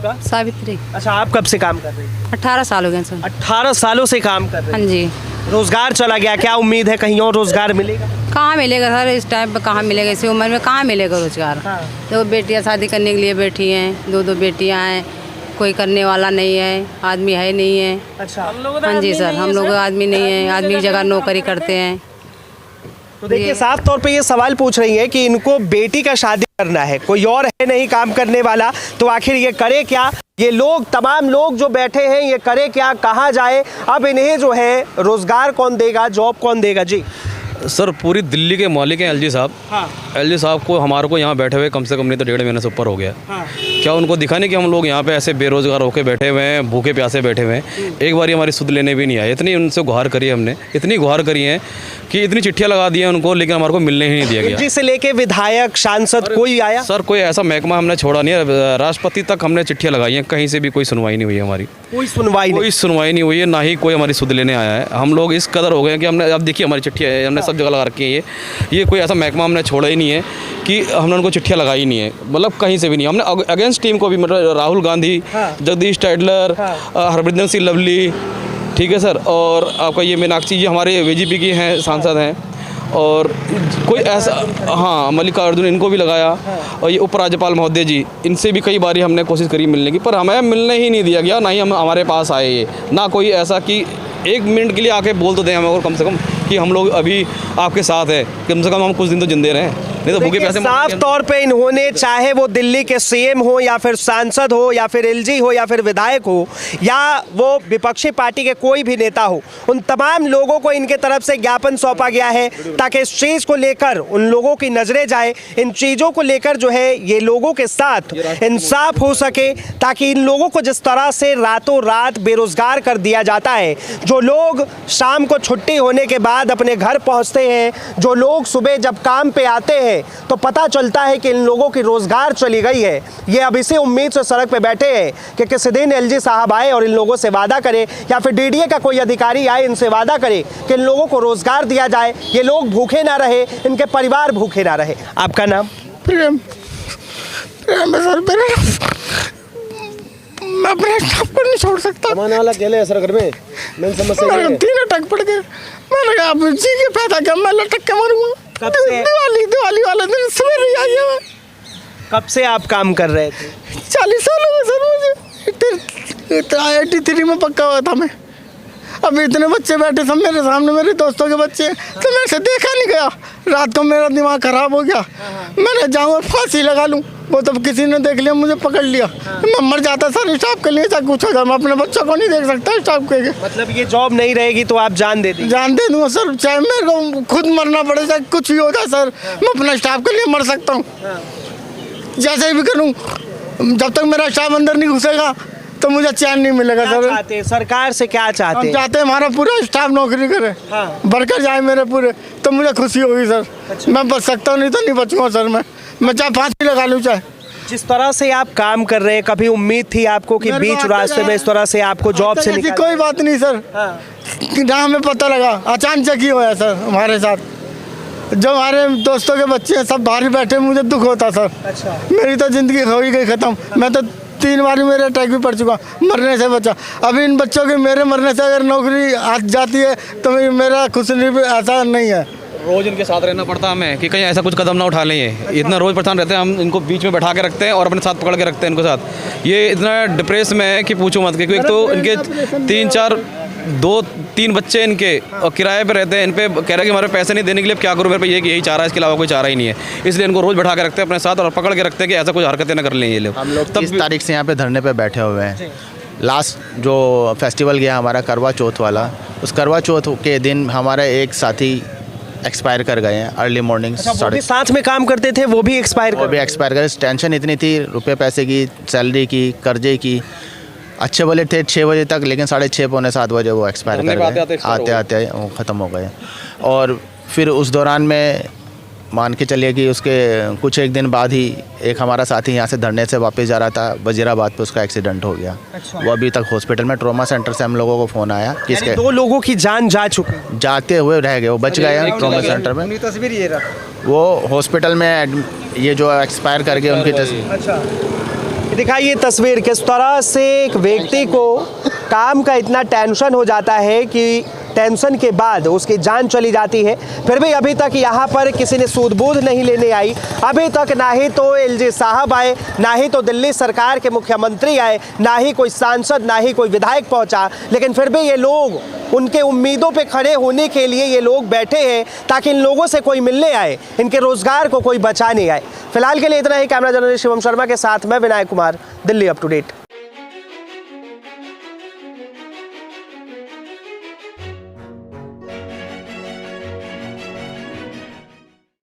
आपका? सावित्री। अच्छा, आप कब से काम कर रही हैं? 18 साल हो गए सर। 18 सालों से काम कर रहे हाँ हैं। जी। रोजगार चला गया, क्या उम्मीद है कहीं और रोजगार मिलेगा? कहाँ मिलेगा सर, इस टाइम पे कहाँ मिलेगा, इसी उम्र में कहाँ मिलेगा रोजगार। हाँ। तो बेटियाँ शादी करने के लिए बैठी हैं, दो बेटियाँ हैं, कोई करने वाला नहीं है, आदमी है नहीं है। अच्छा, हाँ जी सर, हम लोग आदमी नहीं है, आदमी की जगह नौकरी करते हैं। तो देखिए साफ तौर पे ये सवाल पूछ रही है कि इनको बेटी का शादी करना है, कोई और है नहीं काम करने वाला, तो आखिर ये करे क्या? ये लोग, तमाम लोग जो बैठे हैं, ये करे क्या, कहाँ जाए? अब इन्हें जो है रोजगार कौन देगा, जॉब कौन देगा? जी सर, पूरी दिल्ली के मालिक हैं एलजी साहब। हाँ। एलजी साहब को हमारे को यहाँ बैठे हुए कम से कम नहीं तो 1.5 महीने से ऊपर हो गया। हाँ। क्या उनको दिखा नहीं कि हम लोग यहाँ पे ऐसे बेरोजगार होके बैठे हुए हैं, भूखे प्यासे बैठे हुए हैं? एक बार हमारी सुध लेने भी नहीं आए। इतनी उनसे गुहार करी हमने, इतनी गुहार करी है कि इतनी चिट्ठियाँ लगा दी हैं उनको, लेकिन हमारे को मिलने ही नहीं दिया गया। जी से लेके विधायक, सांसद कोई आया? सर, कोई ऐसा महकमा हमने छोड़ा नहीं है। राष्ट्रपति तक हमने चिट्ठियाँ लगाई हैं, कहीं से भी कोई सुनवाई नहीं हुई है हमारी। कोई सुनवाई नहीं? कोई सुनवाई नहीं हुई है, ना ही कोई हमारी सुध लेने आया है। हम लोग इस कदर हो गए हैं कि हमने, अब देखिए हमारी चिट्ठियाँ है, हमने सब जगह लगा रखी है। ये कोई ऐसा महकमा हमने छोड़ा ही नहीं है कि हमने उनको चिट्ठियाँ लगाई नहीं है, मतलब कहीं से भी नहीं। हमने अगेंस्ट टीम को भी, मतलब राहुल गांधी, जगदीश टाइडलर, हरभजन सिंह लवली, ठीक है सर, और आपका ये मीनाक्षी जी हमारे बीजेपी की हैं, सांसद हैं, और कोई ऐसा, हाँ, मल्लिकार्जुन, इनको भी लगाया, और ये उपराज्यपाल महोदय जी, इनसे भी कई बारी हमने कोशिश करी मिलने की, पर हमें मिलने ही नहीं दिया गया, ना ही हमारे पास आए ये, ना कोई ऐसा कि 1 मिनट के लिए आके बोल तो दें हमें, और कम से कम कि हम लोग अभी आपके साथ हैं, कम से कम हम कुछ दिन तो जिंदे रहें, नहीं तो भूखे प्यासे। साफ तौर पे इन्होंने, चाहे वो दिल्ली के सीएम हो या फिर सांसद हो या फिर एलजी हो या फिर विधायक हो या वो विपक्षी पार्टी के कोई भी नेता हो, उन तमाम लोगों को इनके तरफ से ज्ञापन सौंपा गया है ताकि इस चीज़ को लेकर उन लोगों की नजरें जाए, इन चीज़ों को लेकर जो है ये लोगों के साथ इंसाफ हो सके, ताकि इन लोगों को जिस तरह से रातों रात बेरोजगार कर दिया जाता है, जो लोग शाम को छुट्टी होने के बाद अपने घर पहुंचते हैं, जो लोग सुबह जब काम पे आते हैं तो पता चलता है कि इन लोगों की रोजगार चली गई है, ये अब इसी उम्मीद से सड़क पे बैठे हैं कि किसी दिन एलजी साहब आए और इन लोगों से वादा करे, या फिर डीडीए का कोई अधिकारी आए, इनसे वादा करे कि इन लोगों को रोजगार दिया जाए, ये लोग भूखे ना रहे, इनके परिवार भूखे ना रहे। आपका नाम? प्रेम। प्रेम है सर मेरा, मैं अपने स्टाफ को नहीं छोड़ सकता। कमाने वाला अकेले है सर घर में, मैं समस्या मेरे 3 अटक पड़ गए, मैंने कहा आप जी के पैदा क्या, मैं लटक के मरूंगा। कब से? दिवाली वाले दिन सवेरे आ गया मैं। कब से आप काम कर रहे थे? 40 साल हो गए सर मुझे, 83 में पक्का हुआ था मैं। अभी इतने बच्चे बैठे सब मेरे सामने, मेरे दोस्तों के बच्चे, तो मेरे से देखा नहीं गया। रात को मेरा दिमाग खराब हो गया, मैंने जाऊँ और फांसी लगा लूँ, वो तो किसी ने देख लिया, मुझे पकड़ लिया, मैं मर जाता सर स्टाफ के लिए, चाहे कुछ हो जाए, मैं अपने बच्चों को नहीं देख सकता स्टाफ के। मतलब ये जॉब नहीं रहेगी तो आप जान दे देंगे? जान दे दूँगा सर, चाहे मेरे को खुद मरना पड़े, चाहे कुछ भी हो जाए सर, मैं अपना स्टाफ के लिए मर सकता हूँ, जैसे भी करूँ। जब तक मेरा स्टाफ अंदर नहीं घुसेगा तो मुझे चैन नहीं मिलेगा सर। चाहते सरकार से क्या चाहते हैं? हम चाहते हैं हमारा पूरा स्टाफ नौकरी करे, बढ़कर जाए मेरे पूरे, तो मुझे खुशी होगी सर। अच्छा। मैं बच सकता हूँ, नहीं तो नहीं बचूंगा सर। मैं चाहे फांसी लगा लूँ, चाहे। जिस तरह से आप काम कर रहे हैं, कभी उम्मीद थी आपको कि बीच रास्ते में इस तरह से आपको जॉब से निकाल? कोई बात नहीं सर, ना हमें पता लगा, अचानक ही हुआ सर हमारे साथ। जो हमारे दोस्तों के बच्चे हैं सब बाहर बैठे, मुझे दुख होता सर। अच्छा। मेरी तो जिंदगी हो ही गई खत्म, मैं तो 3 बार मेरे अटैक भी पड़ चुका, मरने से बचा। अभी इन बच्चों के मेरे मरने से अगर नौकरी आ जाती है तो मेरा खुश ऐसा नहीं है। रोज इनके साथ रहना पड़ता है हमें कि कहीं ऐसा कुछ कदम ना उठा लें। ये इतना रोज परेशान रहते हैं, हम इनको बीच में बैठा के रखते हैं और अपने साथ पकड़ के रखते हैं इनको साथ। ये इतना डिप्रेस में है कि पूछो मत, क्योंकि एक तो इनके 2-3 बच्चे इनके और किराए पे रहते हैं। इन पे कह रहे हैं कि हमारे पैसे नहीं देने के लिए, अब क्या करूँ, मेरे पे यही चारा है, इसके अलावा कोई चारा ही नहीं है। इसलिए इनको रोज बैठा के रखते हैं अपने साथ और पकड़ के रखते हैं कि ऐसा कुछ हरकतें ना कर लें ये लोग। हम लोग 30 तारीख से यहाँ पे धरने पे बैठे हुए हैं। लास्ट जो फेस्टिवल गया हमारा करवा चौथ वाला, उस करवा चौथ के दिन हमारे एक साथी एक्सपायर कर गए हैं अर्ली मॉर्निंग। वो भी साथ में काम करते थे, वो भी एक्सपायर कर। टेंशन इतनी थी, रुपये पैसे की, सैलरी की, कर्जे की। अच्छे वाले थे 6 बजे तक, लेकिन 6:30 पौने 7 बजे वो एक्सपायर कर गए, आते आते वो ख़त्म हो गए। और फिर उस दौरान में मान के चलिए कि उसके कुछ एक दिन बाद ही एक हमारा साथी यहाँ से धरने से वापस जा रहा था, वजीराबाद पे उसका एक्सीडेंट हो गया। अच्छा। वो अभी तक हॉस्पिटल में, ट्रॉमा सेंटर से हम लोगों को फ़ोन आया कि इसके 2 लोगों की जान जा चुकी, जाते हुए रह गए, वो बच गए हैं ट्रॉमा सेंटर में। तस्वीर ये रहा, वो हॉस्पिटल में ये जो एक्सपायर कर गए उनकी तस्वीर। अच्छा, दिखाइए तस्वीर, किस तरह से एक व्यक्ति को काम का इतना टेंशन हो जाता है कि टेंशन के बाद उसकी जान चली जाती है, फिर भी अभी तक यहाँ पर किसी ने सूध-बूध नहीं लेने आई। अभी तक ना ही तो एलजी साहब आए, ना ही तो दिल्ली सरकार के मुख्यमंत्री आए, ना ही कोई सांसद, ना ही कोई विधायक पहुँचा, लेकिन फिर भी ये लोग उनके उम्मीदों पे खड़े होने के लिए ये लोग बैठे हैं ताकि इन लोगों से कोई मिलने आए, इनके रोजगार को कोई बचाने आए। फिलहाल के लिए इतना ही। कैमरा जर्नलिस्ट शिवम शर्मा के साथ मैं Vinayak Kumar, Delhi up to date.